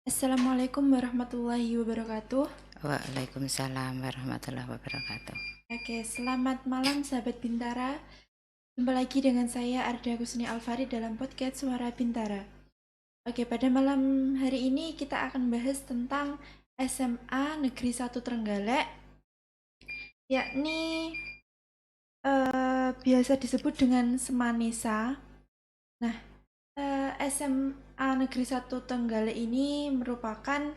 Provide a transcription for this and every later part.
Assalamualaikum warahmatullahi wabarakatuh. Waalaikumsalam warahmatullahi wabarakatuh. Oke, selamat malam sahabat Bintara. Jumpa lagi dengan saya Arda Kusni Alfari dalam podcast Suara Bintara. Oke, pada malam hari ini kita akan bahas tentang SMA Negeri 1 Trenggalek, yakni biasa disebut dengan Semanisa. Nah, SMA Negeri 1 Trenggalek ini merupakan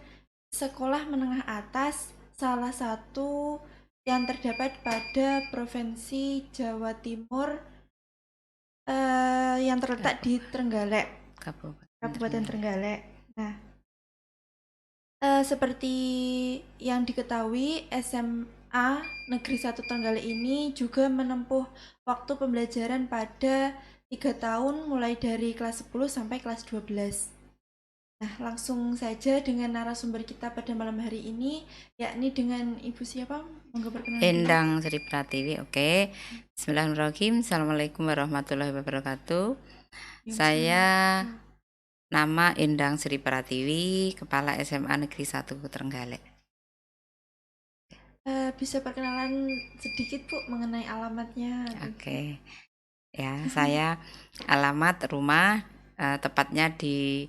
sekolah menengah atas salah satu yang terdapat pada Provinsi Jawa Timur, yang terletak di Trenggalek, Kabupaten Trenggalek. Nah, seperti yang diketahui, SMA Negeri 1 Trenggalek ini juga menempuh waktu pembelajaran pada 3 tahun mulai dari kelas 10 sampai kelas 12. Nah, langsung saja dengan narasumber kita pada malam hari ini, yakni dengan Ibu siapa? Monggo perkenalan dulu. Endang Sri Pratiwi, oke. Bismillahirrahmanirrahim. Assalamualaikum warahmatullahi wabarakatuh. Saya nama Endang Sri Pratiwi, Kepala SMA Negeri 1 Trenggalek. Bisa perkenalan sedikit Bu mengenai alamatnya? Oke. Ya, saya alamat rumah tepatnya di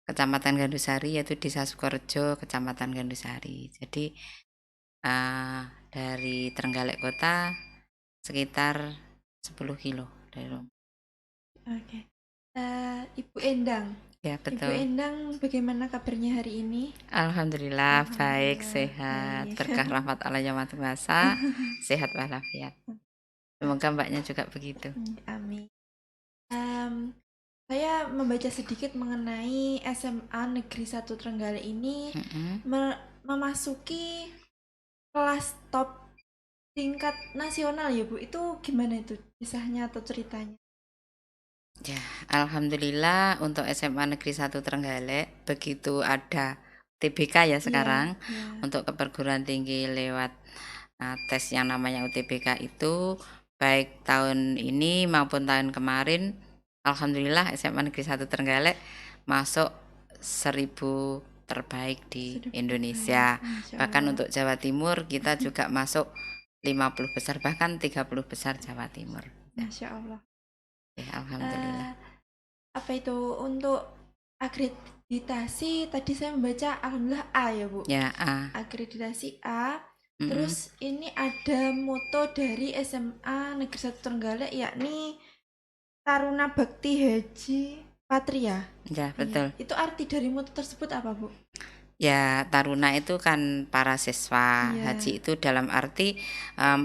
Kecamatan Gandusari, yaitu Desa Sukorejo, Kecamatan Gandusari. Jadi dari Trenggalek Kota sekitar 10 kilo dari rumah. Oke. Ibu Endang. Ya, Ibu betul. Endang, bagaimana kabarnya hari ini? Alhamdulillah baik, Alhamdulillah, sehat, baik. berkah rahmat Allah yang Maha Kuasa, sehat walafiat. Semoga mbaknya juga begitu. Amin. Saya membaca sedikit mengenai SMA Negeri 1 Trenggalek ini, memasuki kelas top tingkat nasional ya Bu. Itu gimana itu kisahnya atau ceritanya? Ya, alhamdulillah untuk SMA Negeri 1 Trenggalek begitu ada UTBK ya sekarang untuk ke perguruan tinggi lewat tes yang namanya UTBK itu, baik tahun ini maupun tahun kemarin alhamdulillah SMA Negeri 1 Trenggalek masuk 1000 terbaik di Indonesia. Bahkan untuk Jawa Timur kita juga masuk 50 besar, bahkan 30 besar Jawa Timur. Masya Allah. Ya, alhamdulillah. Apa itu untuk akreditasi? Tadi saya membaca alhamdulillah A ya Bu. Ya, A. Akreditasi A. Terus ini ada moto dari SMA Negeri 1 Trenggalek, yakni Taruna Bakti Haji Patria. Ya, betul. Itu arti dari moto tersebut apa Bu? Ya, taruna itu kan para siswa. Haji itu dalam arti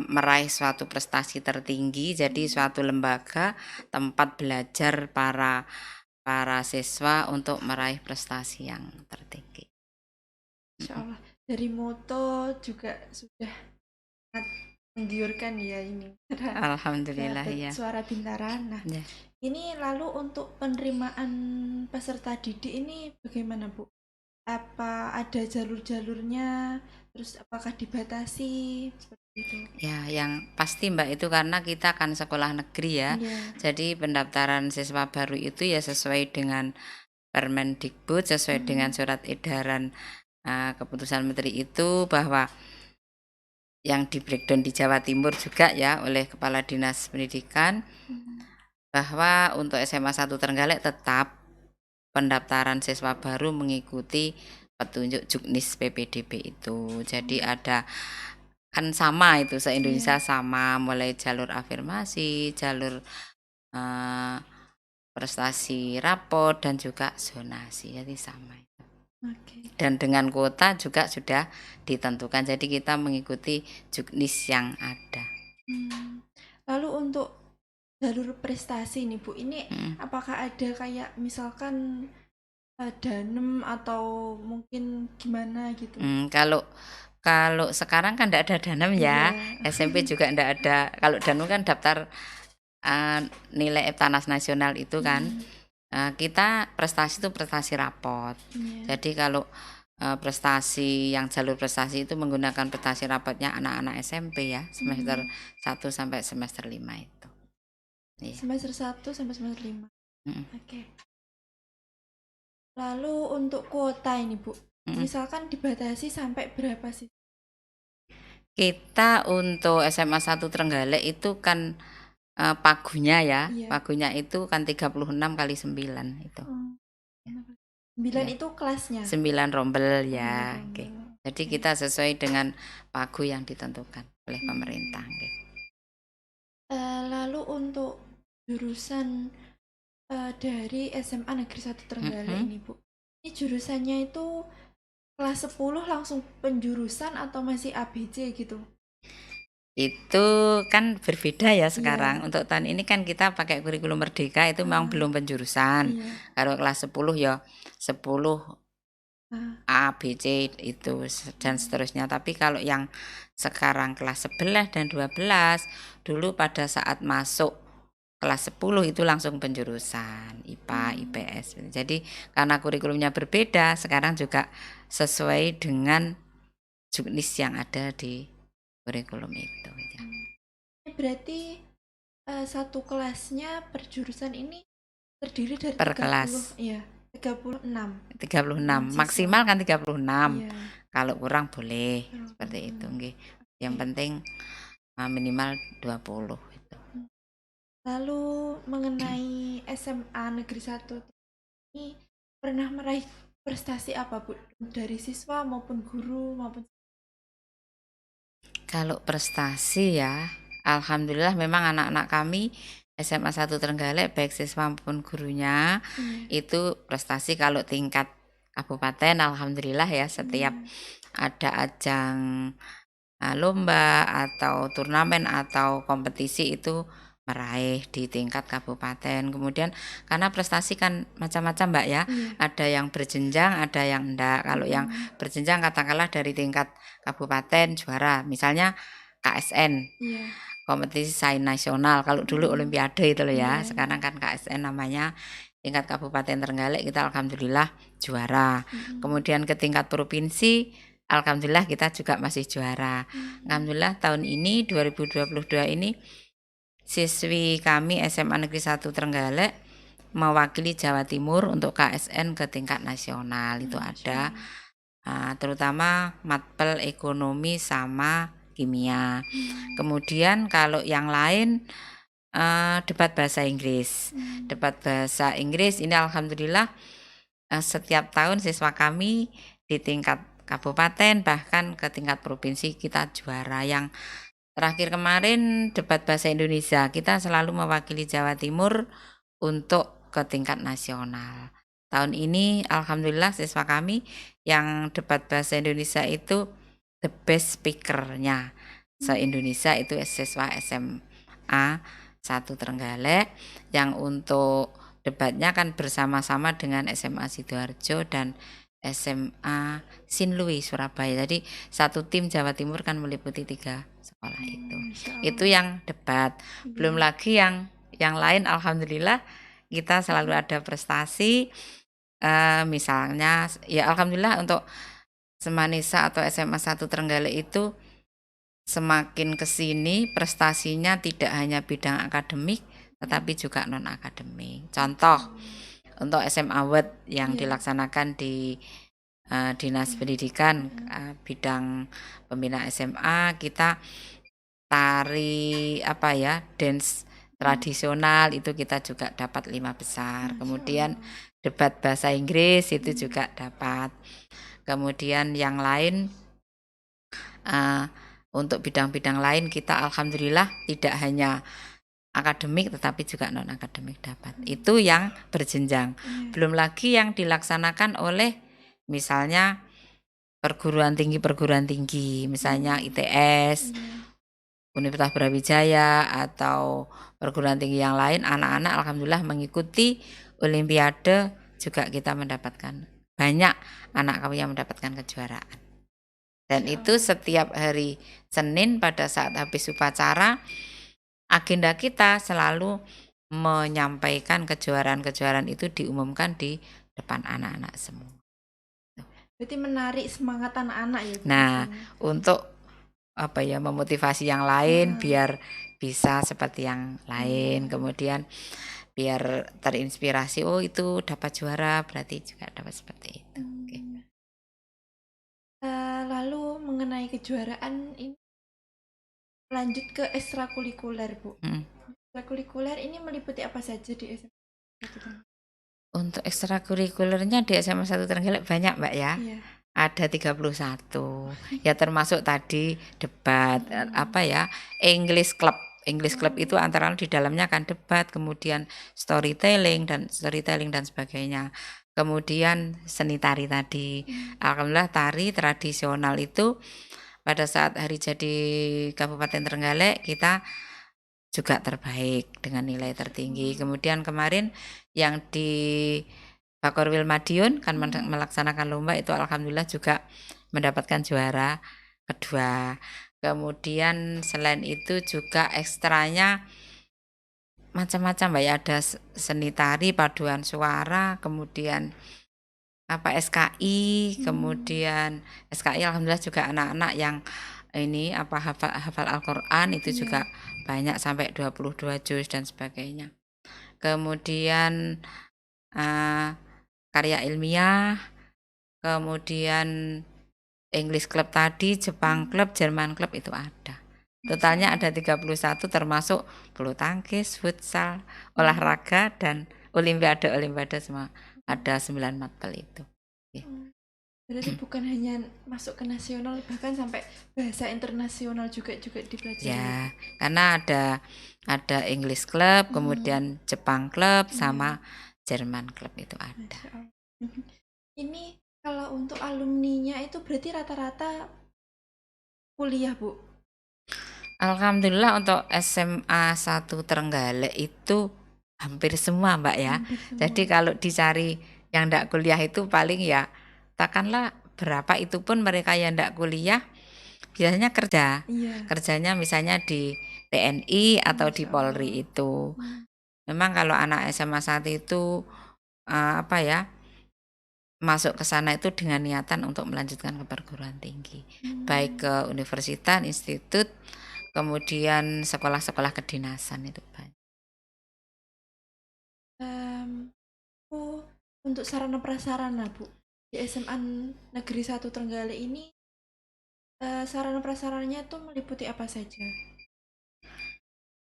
meraih suatu prestasi tertinggi, jadi suatu lembaga tempat belajar para siswa untuk meraih prestasi yang tertinggi. Insya Allah. Dari moto juga sudah sangat menggiurkan ya ini. Alhamdulillah ya. Suara Bintara. Nah, ini lalu untuk penerimaan peserta didik ini bagaimana Bu? Apa ada jalur-jalurnya? Terus apakah dibatasi seperti itu? Ya, yang pasti Mbak itu karena kita kan sekolah negeri ya. Jadi pendaftaran siswa baru itu ya sesuai dengan Permendikbud, sesuai dengan surat edaran keputusan menteri itu, bahwa yang di breakdown di Jawa Timur juga ya oleh Kepala Dinas Pendidikan, bahwa untuk SMA 1 Trenggalek tetap pendaftaran siswa baru mengikuti petunjuk Juknis PPDB itu. Jadi ada kan sama itu se-Indonesia sama, mulai jalur afirmasi, jalur prestasi rapor dan juga zonasi, jadi sama. Dan dengan kuota juga sudah ditentukan, jadi kita mengikuti Juknis yang ada. Lalu untuk jalur prestasi nih Bu, ini apakah ada kayak misalkan danem atau mungkin gimana gitu? Kalau sekarang kan tidak ada danem ya, SMP juga tidak ada. Kalau danem kan daftar nilai Eptanas nasional itu kan. Kita prestasi itu prestasi rapot. Jadi kalau prestasi yang jalur prestasi itu menggunakan prestasi rapotnya anak-anak SMP ya, semester 1 sampai semester 5 itu. Semester 1 sampai semester 5. Oke. Lalu untuk kuota ini, Bu, Mm-mm. misalkan dibatasi sampai berapa sih? Kita untuk SMA 1 Trenggalek itu kan pagunya ya, Iya. pagunya itu kan 36 kali 9 itu. Oh, 9 Ya, itu kelasnya. 9 rombel Oh, 9 ya. Oke. rombel. Jadi Oke. kita sesuai dengan pagu yang ditentukan oleh pemerintah. Hmm. Oke. Lalu untuk jurusan dari SMA Negeri 1 Trenggalek Mm-mm. ini, Bu. Ini jurusannya itu kelas 10 langsung penjurusan atau masih ABC gitu? Itu kan berbeda ya sekarang. Iya. Untuk tahun ini kan kita pakai kurikulum merdeka itu memang Ah, belum penjurusan. iya. Kalau kelas 10 ya 10 Ah, A, B, C itu dan seterusnya. Tapi kalau yang sekarang kelas 11 dan 12 dulu pada saat masuk kelas 10 itu langsung penjurusan IPA, hmm. IPS. Jadi karena kurikulumnya berbeda, sekarang juga sesuai dengan jenis yang ada di kurikulum itu ya. Ini berarti satu kelasnya per jurusan ini terdiri dari Per 30, kelas iya, 36 36 siswa. maksimal kan 36. Iya. Kalau kurang boleh seperti itu Hmm. nggih. Yang Oke. penting minimal 20 itu. Lalu mengenai SMA Negeri 1 ini pernah meraih prestasi apa, Bu? Dari siswa maupun guru maupun Kalau prestasi ya, alhamdulillah memang anak-anak kami SMA 1 Trenggalek baik siswa maupun gurunya iya. itu prestasi kalau tingkat kabupaten alhamdulillah ya setiap Iya. ada ajang lomba atau turnamen atau kompetisi itu meraih di tingkat kabupaten. Kemudian karena prestasi kan macam-macam Mbak ya, Iya. ada yang berjenjang, ada yang enggak. Kalau yang berjenjang katakanlah dari tingkat kabupaten juara, misalnya KSN, Iya. kompetisi sains nasional. Kalau dulu olimpiade itu loh ya, Iya. sekarang kan KSN namanya. Tingkat Kabupaten Trenggalek kita alhamdulillah juara. Kemudian ke tingkat provinsi alhamdulillah kita juga masih juara. Alhamdulillah tahun ini 2022 ini siswi kami SMA Negeri 1 Trenggalek mewakili Jawa Timur untuk KSN ke tingkat nasional. Itu ada terutama matpel ekonomi sama kimia. Kemudian kalau yang lain debat bahasa Inggris. Debat bahasa Inggris ini alhamdulillah setiap tahun siswa kami di tingkat kabupaten bahkan ke tingkat provinsi kita juara. Yang terakhir kemarin debat bahasa Indonesia kita selalu mewakili Jawa Timur untuk ke tingkat nasional. Tahun ini alhamdulillah siswa kami yang debat bahasa Indonesia itu the best speaker-nya se-Indonesia itu siswa SMA 1 Trenggalek, yang untuk debatnya kan bersama-sama dengan SMA Sidoarjo dan SMA Sinlui Surabaya. Jadi satu tim Jawa Timur kan meliputi 3 sekolah itu. Itu yang debat. Belum lagi yang lain alhamdulillah kita selalu ada prestasi. Misalnya ya alhamdulillah untuk Semanisa atau SMA 1 Trenggalek itu semakin kesini prestasinya tidak hanya bidang akademik tetapi juga non akademik. Contoh untuk SMA WET yang dilaksanakan di Dinas Pendidikan bidang pembinaan SMA, kita tari dance tradisional itu kita juga dapat 5 besar. Kemudian debat bahasa Inggris itu juga dapat. Kemudian yang lain untuk bidang-bidang lain kita alhamdulillah tidak hanya akademik tetapi juga non akademik dapat. Itu yang berjenjang. Belum lagi yang dilaksanakan oleh misalnya perguruan tinggi, misalnya ITS, Universitas Brawijaya atau perguruan tinggi yang lain, anak-anak alhamdulillah mengikuti olimpiade juga kita mendapatkan banyak anak kami yang mendapatkan kejuaraan. Dan itu setiap hari Senin pada saat habis upacara, agenda kita selalu menyampaikan kejuaraan-kejuaraan itu diumumkan di depan anak-anak semua. Berarti menarik semangat anak-anak ya, Bu? Nah, untuk memotivasi yang lain biar bisa seperti yang lain. Kemudian biar terinspirasi, oh itu dapat juara berarti juga dapat seperti itu. Oke. Lalu mengenai kejuaraan ini lanjut ke ekstrakurikuler, Bu. Ekstrakurikuler ini meliputi apa saja di SMA 1 Trenggalek? Untuk ekstrakurikulernya di SMA 1 Trenggalek banyak Mbak ya. Iya. Ada 31. Ya termasuk tadi debat, apa ya, English Club. English Club itu antara lain di dalamnya kan debat, kemudian storytelling dan sebagainya. Kemudian seni tari tadi. Alhamdulillah tari tradisional itu pada saat hari jadi Kabupaten Trenggalek kita juga terbaik dengan nilai tertinggi. Kemudian kemarin yang di Bakorwil Madiun kan melaksanakan lomba itu alhamdulillah juga mendapatkan juara kedua. Kemudian selain itu juga ekstranya macam-macam Mbak ya, ada seni tari, paduan suara, kemudian apa SKI, kemudian SKI alhamdulillah juga anak-anak yang ini apa hafal Al-Qur'an itu juga banyak sampai 22 juz dan sebagainya. Kemudian karya ilmiah, kemudian English Club tadi, Jepang Club, Jerman Club itu ada. Totalnya ada 31 termasuk bulu tangkis, futsal, olahraga dan olimpiade semua. Ada 9 mapel itu. Berarti bukan hanya masuk ke nasional, bahkan sampai bahasa internasional juga dipelajari. Ya, karena ada English Club, kemudian Jepang Club sama Jerman Club itu ada. Ini kalau untuk alumninya itu berarti rata-rata kuliah, Bu? Alhamdulillah untuk SMA 1 Trenggalek itu hampir semua Mbak ya. Jadi kalau dicari yang ndak kuliah itu paling ya katakanlah berapa, itu pun mereka yang ndak kuliah biasanya kerja. Kerjanya misalnya di TNI atau di Polri itu. Memang kalau anak SMA 1 itu apa ya, masuk ke sana itu dengan niatan untuk melanjutkan ke perguruan tinggi. Baik ke universitas, institut, kemudian sekolah-sekolah kedinasan itu banyak. Untuk sarana prasarana Bu, di SMA Negeri 1 Trenggalek ini sarana prasarananya itu meliputi apa saja?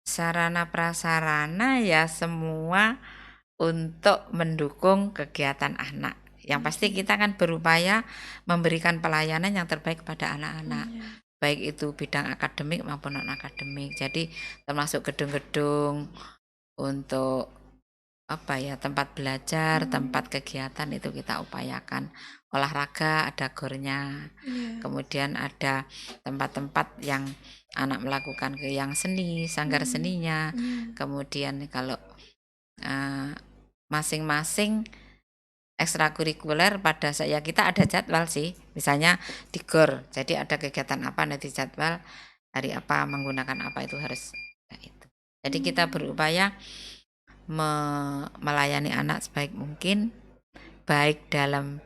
Sarana prasarana ya semua untuk mendukung kegiatan anak. Yang pasti kita kan berupaya memberikan pelayanan yang terbaik kepada anak-anak. Baik itu bidang akademik maupun non-akademik. Jadi termasuk gedung-gedung untuk apa ya, tempat belajar, tempat kegiatan itu kita upayakan. Olahraga ada gornya. Kemudian ada tempat-tempat yang anak melakukan ke yang seni, sanggar seninya. Kemudian kalau masing-masing ekstrakurikuler pada saya kita ada jadwal sih, misalnya di GOR, jadi ada kegiatan apa nanti jadwal hari apa menggunakan apa itu harus itu. Jadi kita berupaya melayani anak sebaik mungkin, baik dalam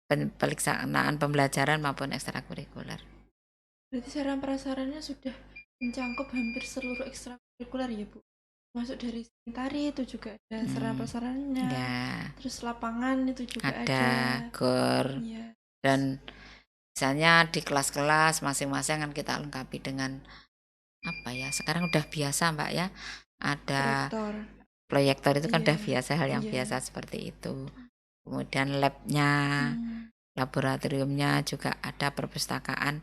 pelaksanaan pembelajaran maupun ekstrakurikuler. Berarti sarana prasarannya sudah mencakup hampir seluruh ekstrakurikuler ya Bu? Masuk dari seni tari itu juga ada sarana prasarannya, terus lapangan itu juga ada GOR, dan misalnya di kelas-kelas masing-masing kan kita lengkapi dengan apa ya, sekarang udah biasa Mbak ya, ada proyektor itu kan udah biasa, hal yang biasa seperti itu. Kemudian labnya, laboratoriumnya juga ada, perpustakaan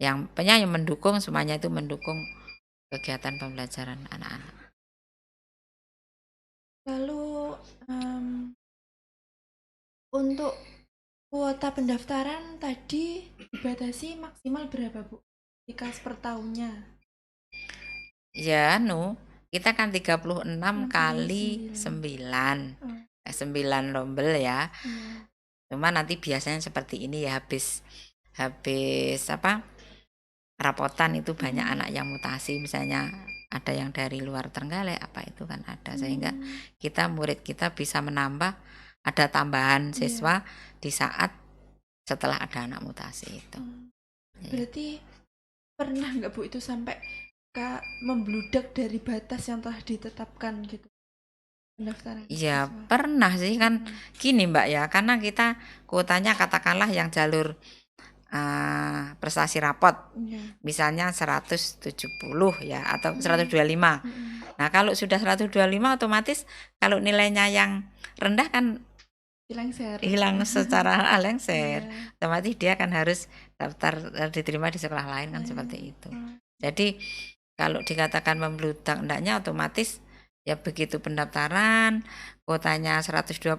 yang yang mendukung, semuanya itu mendukung kegiatan pembelajaran anak-anak. Lalu untuk kuota pendaftaran tadi dibatasi maksimal berapa Bu? Di kelas per tahunnya? Ya, kita kan 36 kali 9. 9 rombel ya. Cuma nanti biasanya seperti ini ya, habis apa? Rapotan itu banyak anak yang mutasi, misalnya ada yang dari luar Trenggalek apa itu kan ada, sehingga murid kita bisa menambah, ada tambahan siswa di saat setelah ada anak mutasi itu. Berarti pernah nggak Bu itu sampai membludak dari batas yang telah ditetapkan gitu pendaftaran Ya siswa? pernah sih kan Hmm. gini Mbak ya, karena kita kuotanya katakanlah yang jalur prestasi rapot Iya. misalnya 170 ya atau Hmm. 125. Hmm. Nah, kalau sudah 125 otomatis kalau nilainya yang rendah kan Dilengser. hilang secara lengser. Iya. Otomatis dia kan harus daftar diterima di sekolah lain kan seperti itu. Oh. Jadi kalau dikatakan membludak enggaknya otomatis ya begitu pendaftaran kuotanya 125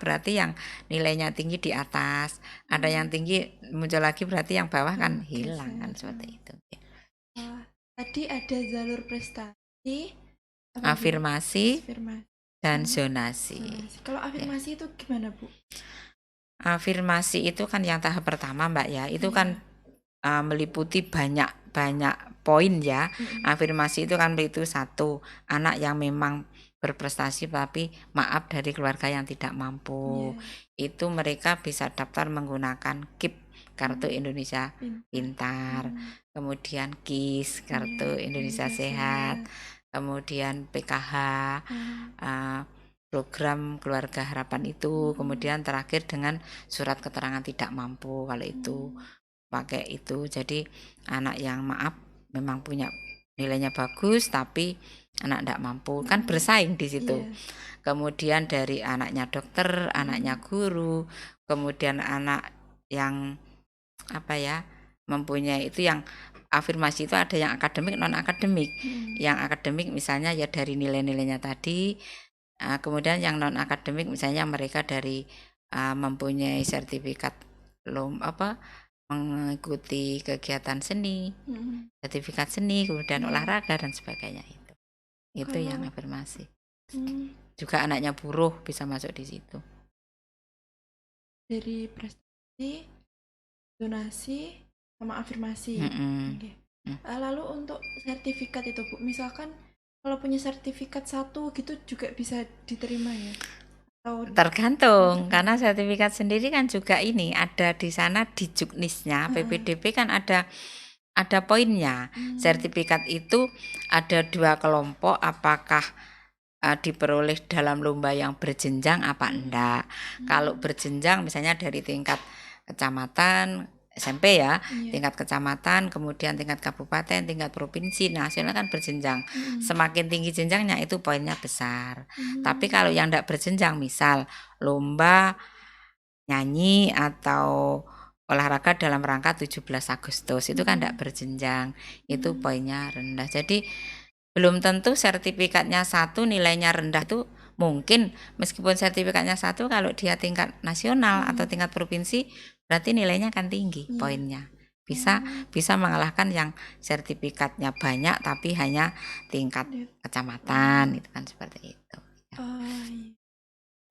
berarti yang nilainya tinggi di atas, ada yang tinggi muncul lagi berarti yang bawah kan hilang kan Geser. seperti itu. Wah, tadi ada jalur prestasi, apa lagi Bu? Afirmasi Afirmasi dan sama zonasi. zonasi. Kalau Ya. afirmasi itu gimana Bu? Afirmasi itu kan yang tahap pertama Mbak ya, itu Iya. kan meliputi banyak poin ya. Mm-mm. Afirmasi itu kan itu satu, anak yang memang berprestasi tapi maaf dari keluarga yang tidak mampu. Iya. Itu mereka bisa daftar menggunakan KIP, Kartu Indonesia Pintar. Hmm. Kemudian KIS, Kartu Iya, Indonesia Sehat. Kemudian PKH, uh, program keluarga harapan itu. Kemudian terakhir dengan surat keterangan tidak mampu kalau itu pakai itu. Jadi anak yang maaf memang punya nilainya bagus tapi anak tidak mampu kan bersaing di situ. Iya. Kemudian dari anaknya dokter, anaknya guru, kemudian anak yang apa ya mempunyai itu yang afirmasi itu ada yang akademik non akademik. Yang akademik misalnya ya dari nilai-nilainya tadi. Kemudian yang non akademik misalnya mereka dari mempunyai sertifikat mengikuti kegiatan seni, sertifikat seni, kemudian olahraga dan sebagainya itu yang Kalau afirmasi. hmm, Juga anaknya buruh bisa masuk di situ. dari prestasi, donasi, sama afirmasi. Oke. Lalu untuk sertifikat itu Bu, misalkan kalau punya sertifikat satu gitu juga bisa diterima ya? Atau Tergantung karena sertifikat sendiri kan juga ini ada di sana di juknisnya PPDB kan ada poinnya. Sertifikat itu ada 2 kelompok, apakah diperoleh dalam lomba yang berjenjang apa enggak. Kalau berjenjang misalnya dari tingkat kecamatan SMP ya, tingkat kecamatan, kemudian tingkat kabupaten, tingkat provinsi, nasional kan berjenjang. Semakin tinggi jenjangnya itu poinnya besar. Tapi kalau yang enggak berjenjang, misal lomba nyanyi atau olahraga dalam rangka 17 Agustus itu kan enggak berjenjang, itu poinnya rendah. Jadi belum tentu sertifikatnya 1 nilainya rendah itu mungkin meskipun sertifikatnya 1 kalau dia tingkat nasional atau tingkat provinsi berarti nilainya kan tinggi poinnya. Bisa mengalahkan yang sertifikatnya banyak tapi hanya tingkat kecamatan itu kan seperti itu. Iya.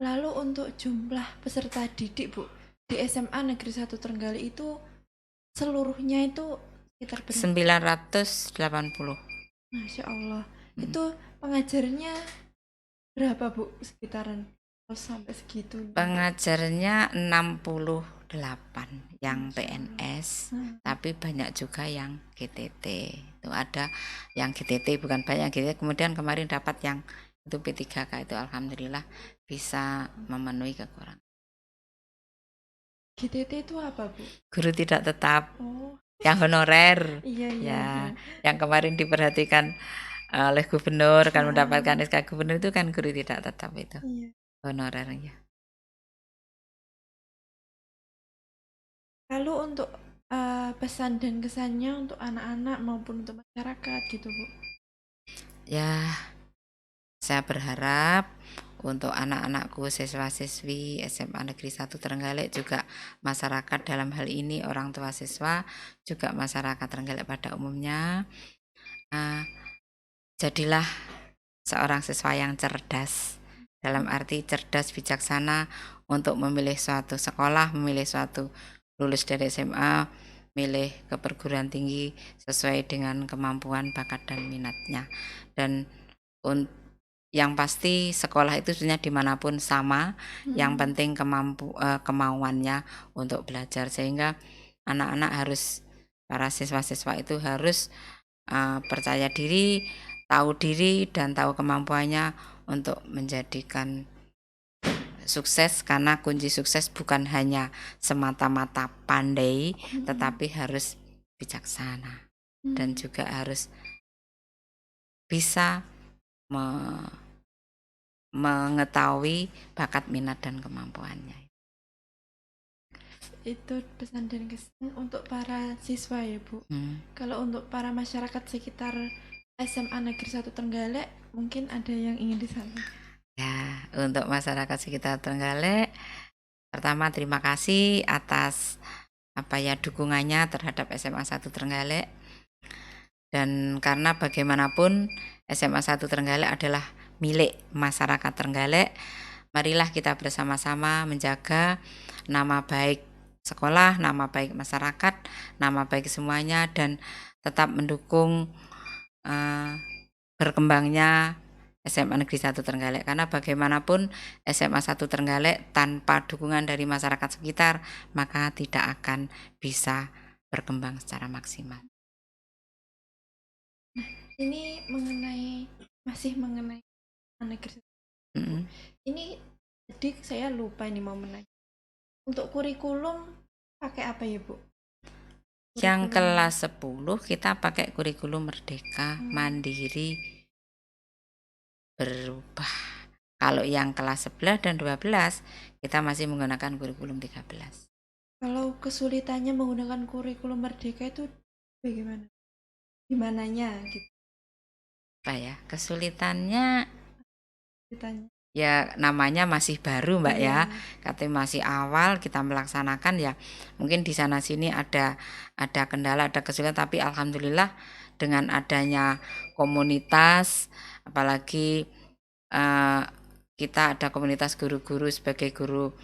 Lalu untuk jumlah peserta didik Bu di SMA Negeri 1 Trenggalek itu seluruhnya itu sekitar berapa? 980. Masya Allah. Itu pengajarnya berapa Bu sekitaran? Sampai segitu. Pengajarnya 68 yang PNS, tapi banyak juga yang GTT. Itu ada yang GTT bukan banyak GTT. Kemudian kemarin dapat yang itu P3K itu alhamdulillah bisa memenuhi kekurangan. GTT itu apa Bu? Guru tidak tetap. Oh. Yang honorer. Iya. Ya, yang kemarin diperhatikan oleh gubernur kan mendapatkan SK gubernur itu kan guru tidak tetap itu. Iya. Honorernya. Lalu untuk pesan dan kesannya untuk anak-anak maupun untuk masyarakat gitu Bu? Ya, saya berharap untuk anak-anakku siswa-siswi SMA Negeri 1 Trenggalek juga masyarakat dalam hal ini orang tua siswa juga masyarakat Trenggalek pada umumnya jadilah seorang siswa yang cerdas dalam arti cerdas bijaksana untuk memilih suatu sekolah, memilih suatu lulus dari SMA, milih ke perguruan tinggi sesuai dengan kemampuan, bakat dan minatnya. Dan yang pasti sekolah itu sebenarnya dimanapun sama, yang penting kemauannya untuk belajar sehingga anak-anak harus para siswa-siswa itu harus percaya diri, tahu diri dan tahu kemampuannya untuk menjadikan sukses, karena kunci sukses bukan hanya semata-mata pandai, tetapi harus bijaksana dan juga harus bisa mengetahui bakat, minat, dan kemampuannya. Itu pesan dan kesan untuk para siswa ya Bu. Kalau untuk para masyarakat sekitar SMA Negeri 1 Trenggalek mungkin ada yang ingin disampaikan. Ya, untuk masyarakat sekitar Trenggalek, pertama terima kasih atas dukungannya terhadap SMA 1 Trenggalek. Dan karena bagaimanapun SMA 1 Trenggalek adalah milik masyarakat Trenggalek, marilah kita bersama-sama menjaga nama baik sekolah, nama baik masyarakat, nama baik semuanya, dan tetap mendukung berkembangnya SMA Negeri 1 Trenggalek, karena bagaimanapun SMA 1 Trenggalek tanpa dukungan dari masyarakat sekitar maka tidak akan bisa berkembang secara maksimal. Ini masih mengenai negeri. Ini jadi saya lupa ini mau menanya. Untuk kurikulum pakai apa ya Bu? Yang kelas 10 kita pakai kurikulum Merdeka, Mandiri, Berubah. Kalau yang kelas 11 dan 12 kita masih menggunakan kurikulum 13. Kalau kesulitannya menggunakan kurikulum Merdeka itu bagaimana? Gimananya gitu? Kesulitannya ya namanya masih baru Mbak ya, katanya masih awal kita melaksanakan ya, mungkin di sana sini ada kendala, ada kesulitan, tapi alhamdulillah dengan adanya komunitas, apalagi kita ada komunitas guru-guru sebagai guru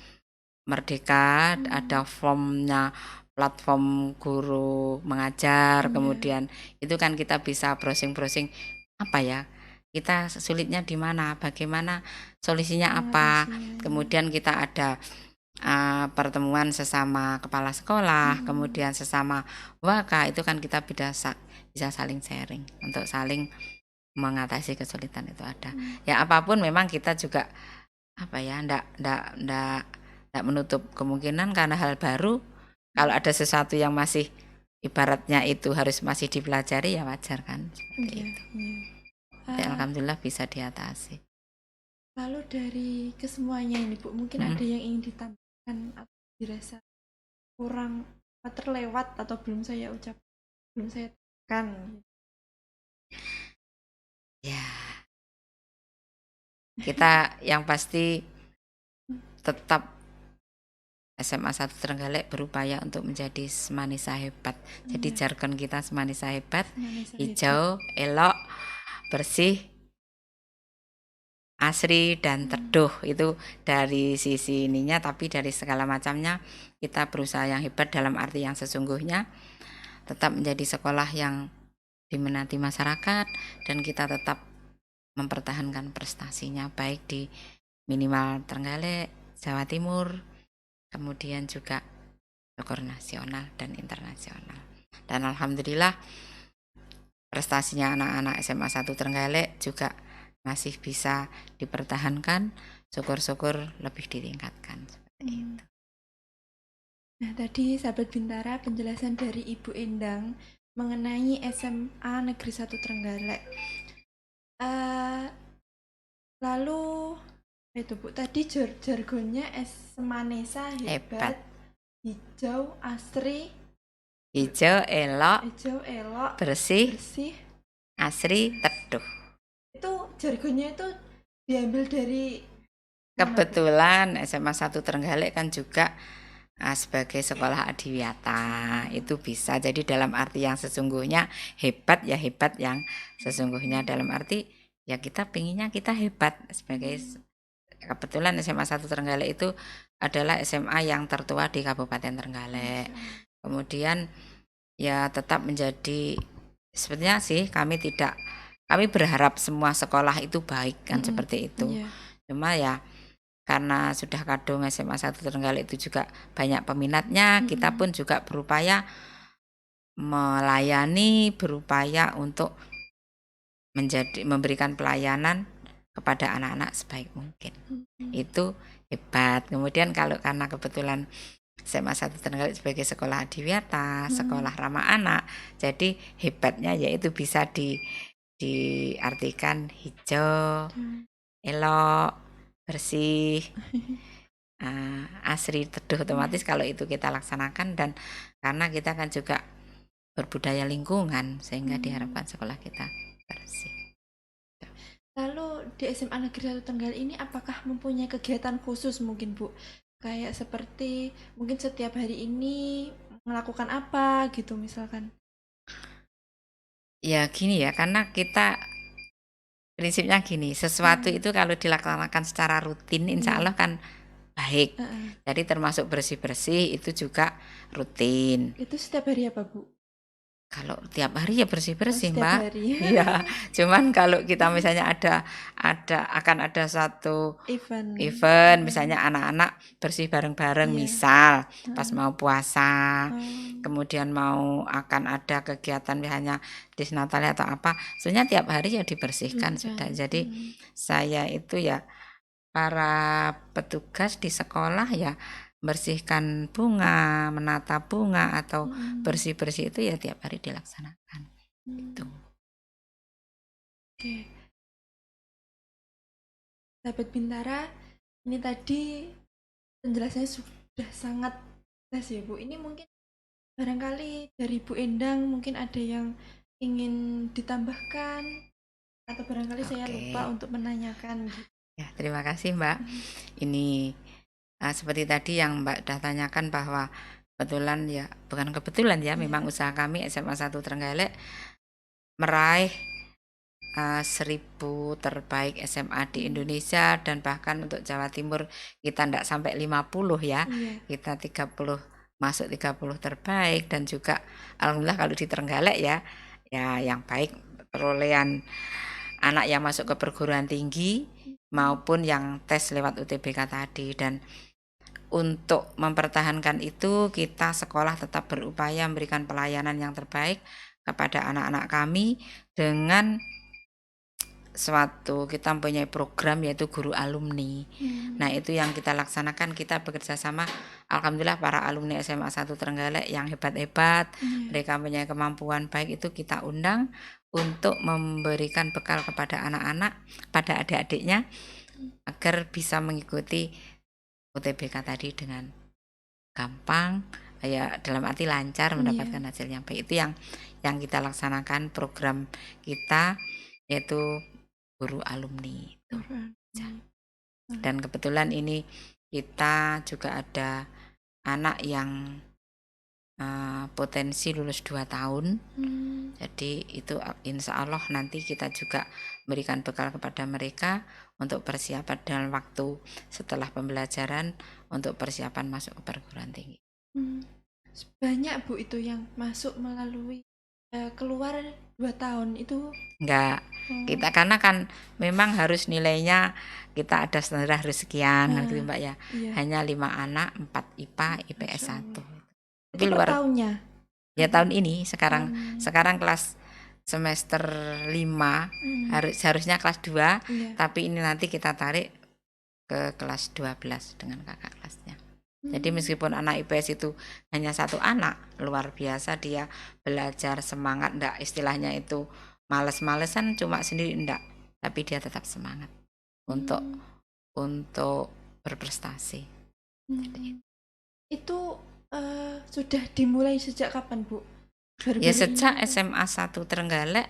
Merdeka, ada formnya, platform guru mengajar, kemudian itu kan kita bisa browsing-browsing kita sulitnya di mana, bagaimana solusinya apa. Kemudian kita ada pertemuan sesama kepala sekolah, kemudian sesama waka, itu kan kita bisa saling sharing untuk saling mengatasi kesulitan itu ada. Ya apapun memang kita juga ndak menutup kemungkinan karena hal baru. Kalau ada sesuatu yang masih ibaratnya itu harus masih dipelajari ya wajar kan seperti itu. Alhamdulillah bisa diatasi. Lalu dari kesemuanya ini Bu, mungkin ada yang ingin ditambahkan atau dirasa kurang terlewat atau belum saya tekan? Ya, kita yang pasti tetap SMA 1 Trenggalek berupaya untuk menjadi Semanisa Hebat. Jadi jargon kita Semanisa Hebat, hijau, elok, bersih, asri, dan teduh. Itu dari sisi ininya, tapi dari segala macamnya kita berusaha yang hebat dalam arti yang sesungguhnya, tetap menjadi sekolah yang diminati masyarakat, dan kita tetap mempertahankan prestasinya baik di minimal Trenggalek, Jawa Timur, kemudian juga skor nasional dan internasional. Dan alhamdulillah prestasinya anak-anak SMA 1 Trenggalek juga masih bisa dipertahankan, syukur-syukur lebih ditingkatkan seperti itu. Nah, tadi sahabat Bintara penjelasan dari Ibu Endang mengenai SMA Negeri 1 Trenggalek. Lalu itu Bu, tadi jargonnya Semanisa hebat, hijau, asri, hijau, elok, bersih, asri, teduh. Itu jargonnya itu diambil dari kebetulan SMA 1 Trenggalek kan juga sebagai sekolah adiwiyata, itu bisa. Jadi dalam arti yang sesungguhnya hebat ya hebat yang sesungguhnya, dalam arti ya kita pengennya kita hebat sebagai kebetulan SMA 1 Trenggalek itu adalah SMA yang tertua di Kabupaten Trenggalek. Kemudian ya tetap menjadi, sebenarnya sih kami berharap semua sekolah itu baik kan, seperti itu. Cuma ya karena sudah kadung SMA 1 Trenggalek itu juga banyak peminatnya, kita pun juga berupaya melayani, berupaya untuk memberikan pelayanan kepada anak-anak sebaik mungkin. Mhm. Itu hebat. Kemudian kalau karena kebetulan SMA 1 Trenggalek sebagai sekolah adiwiyata, Mhm. sekolah ramah anak, jadi hebatnya yaitu bisa diartikan hijau, Mmm. elok, bersih, asri, teduh, Iya. otomatis kalau itu kita laksanakan dan karena kita kan juga berbudaya lingkungan sehingga Mmm. diharapkan sekolah kita bersih. Lalu di SMA Negeri 1 Trenggalek ini apakah mempunyai kegiatan khusus mungkin, Bu? Kayak seperti mungkin setiap hari ini melakukan apa gitu misalkan? Ya gini ya, karena kita prinsipnya gini, sesuatu Mmm. itu kalau dilaksanakan secara rutin insya Iya. Allah kan baik. Heeh. Jadi termasuk bersih-bersih itu juga rutin. Itu setiap hari apa, Bu? Kalau tiap hari ya Oh, bersih-bersih, setiap Mbak. hari. Iya, cuman kalau kita misalnya akan ada satu Event. event, Heeh. misalnya anak-anak bersih bareng-bareng, Iya. misal pas Heeh. mau puasa, Oh. kemudian akan ada kegiatan misalnya Disnatal atau apa, sebenarnya tiap hari ya dibersihkan Bersihkan. sudah. Jadi Mhm. saya itu ya para petugas di sekolah ya bersihkan bunga, menata bunga atau Mhm. bersih-bersih itu ya tiap hari dilaksanakan gitu. Mmm. Oke. Sahabat Bintara, ini tadi penjelasannya sudah sangat jelas ya, Bu. Ini mungkin barangkali dari Bu Endang mungkin ada yang ingin ditambahkan atau barangkali saya lupa Oke. untuk menanyakan gitu. Ya, terima kasih Mbak. Mhm. Ini seperti tadi yang Mbak dah tanyakan bahwa kebetulan ya, bukan kebetulan ya, memang Iya. usaha kami SMA 1 Trenggalek meraih 1000 terbaik SMA di Mmm. Indonesia dan bahkan untuk Jawa Timur kita ndak sampai 50 ya. Iya. Kita 30 masuk 30 terbaik dan juga alhamdulillah kalau di Trenggalek ya, ya yang baik perolehan anak yang masuk ke perguruan tinggi Mhm. maupun yang tes lewat UTBK tadi dan untuk mempertahankan itu kita sekolah tetap berupaya memberikan pelayanan yang terbaik kepada anak-anak kami dengan kita mempunyai program yaitu guru alumni. Mmm. Nah, itu yang kita laksanakan, kita bekerja sama alhamdulillah para alumni SMA 1 Trenggalek yang hebat-hebat, Iya. mereka mempunyai kemampuan baik itu kita undang untuk memberikan bekal kepada anak-anak, pada adik-adiknya Mmm. agar bisa mengikuti UTBK tadi dengan gampang, ya dalam arti lancar Iya. mendapatkan hasil yang baik. Itu yang kita laksanakan program kita yaitu guru alumni itu. Ya. Alumni. Wah. Dan kebetulan ini kita juga ada anak yang potensi lulus 2 tahun. Mmm. Jadi itu insya Allah nanti kita juga berikan bekal kepada mereka untuk persiapan dalam waktu setelah pembelajaran untuk persiapan masuk ke perguruan tinggi. Mmm. Banyak, Bu, itu yang masuk melalui keluar 2 tahun itu? Enggak, Oh. kita karena kan memang harus nilainya kita ada standar harus sekian kan gitu Ah. Mbak ya. Iya. Hanya 5 anak, 4 IPA, IPS Masya 1. Allah. Tapi Itu per luar tahunnya? ya Atau tahun ini sekarang oh. sekarang kelas semester 5 Mmm. seharusnya kelas 2 Iya. tapi ini nanti kita tarik ke kelas 12 dengan kakak kelasnya. Jadi Mmm. meskipun anak IPS itu hanya 1 anak, luar biasa dia belajar semangat ndak istilahnya itu males-malesan cuma sendiri ndak, tapi dia tetap semangat untuk Mmm. untuk berprestasi. Jadi Mmm. Itu, sudah dimulai sejak kapan, Bu? ya Baru-baru ini sejak atau SMA 1 Trenggalek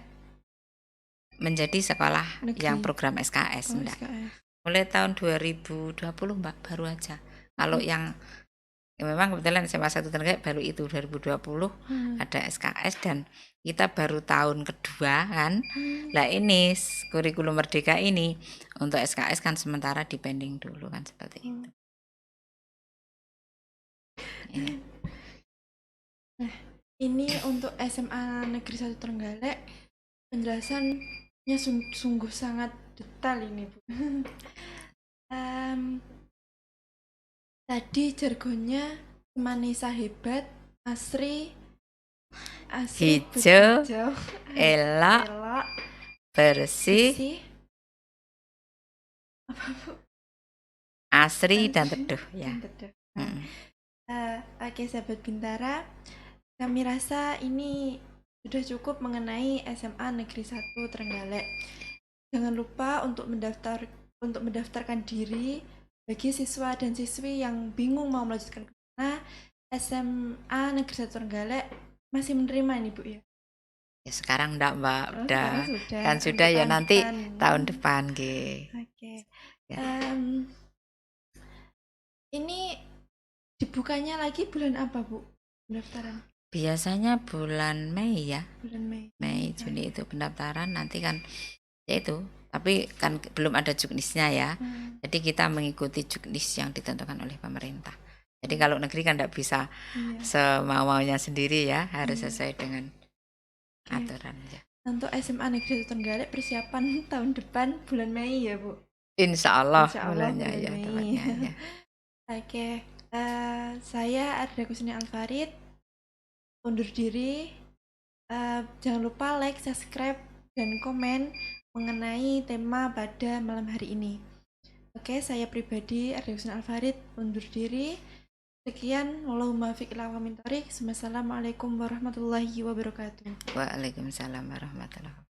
menjadi sekolah yang negeri? program SKS Oh, ndak. SKS. Mulai tahun 2020 Mbak, baru aja. Kalau Mhm. yang ya memang kebetulan SMA 1 Trenggalek baru itu 2020 Mmm. ada SKS dan kita baru tahun kedua kan. Mmm. Lah ini kurikulum merdeka ini untuk SKS kan sementara dipending dulu kan seperti Oh. itu. Iya. Nah, ini untuk SMA Negeri 1 Trenggalek penjelasannya sungguh sangat detail ini, Bu. Mmm, Tadi jargonnya Manisa hebat, asri, Hijau, hijau, elok, elok, bersih, bersih, Apa, Bu? Asri dan Asri Teduh ya. dan Teduh. Mm. Oke, sahabat Bintara, kami rasa ini sudah cukup mengenai SMA Negeri 1 Trenggalek. Jangan lupa untuk mendaftarkan diri bagi siswa dan siswi yang bingung mau melanjutkan ke mana. SMA Negeri 1 Trenggalek masih menerima ini, Bu, ya. Ya sekarang enggak Mbak, Oh, udah sekarang sudah kan sudah untuk ya tahun nanti depan. tahun depan G. Oke. Ya. Ini dibukanya lagi bulan apa, Bu? Pendaftaran Biasanya bulan Mei ya. bulan Mei. Mei, Juni itu pendaftaran, nanti kan ya itu. Tapi kan belum ada juknisnya ya. Jadi kita mengikuti juknis yang ditentukan oleh pemerintah. Jadi kalau negeri kan tidak bisa Iya. semau-maunya sendiri ya, harus Iya. sesuai dengan Oke. aturan ya. Untuk SMA Negeri 1 Trenggalek persiapan tahun depan bulan Mei ya, Bu? Insya Allah Insya Allah bulannya bulan ya Mei. tepatnya ya. Oke, saya Arda Kusni Alfarid undur diri. Jangan lupa like, subscribe, dan komen mengenai tema pada malam hari ini. Oke, saya pribadi Arda Kusni Alfarid undur diri. Sekian, wallahumma fiq ila wa min thoriq. Wassalamualaikum warahmatullahi wabarakatuh. Waalaikumsalam warahmatullahi wabarakatuh.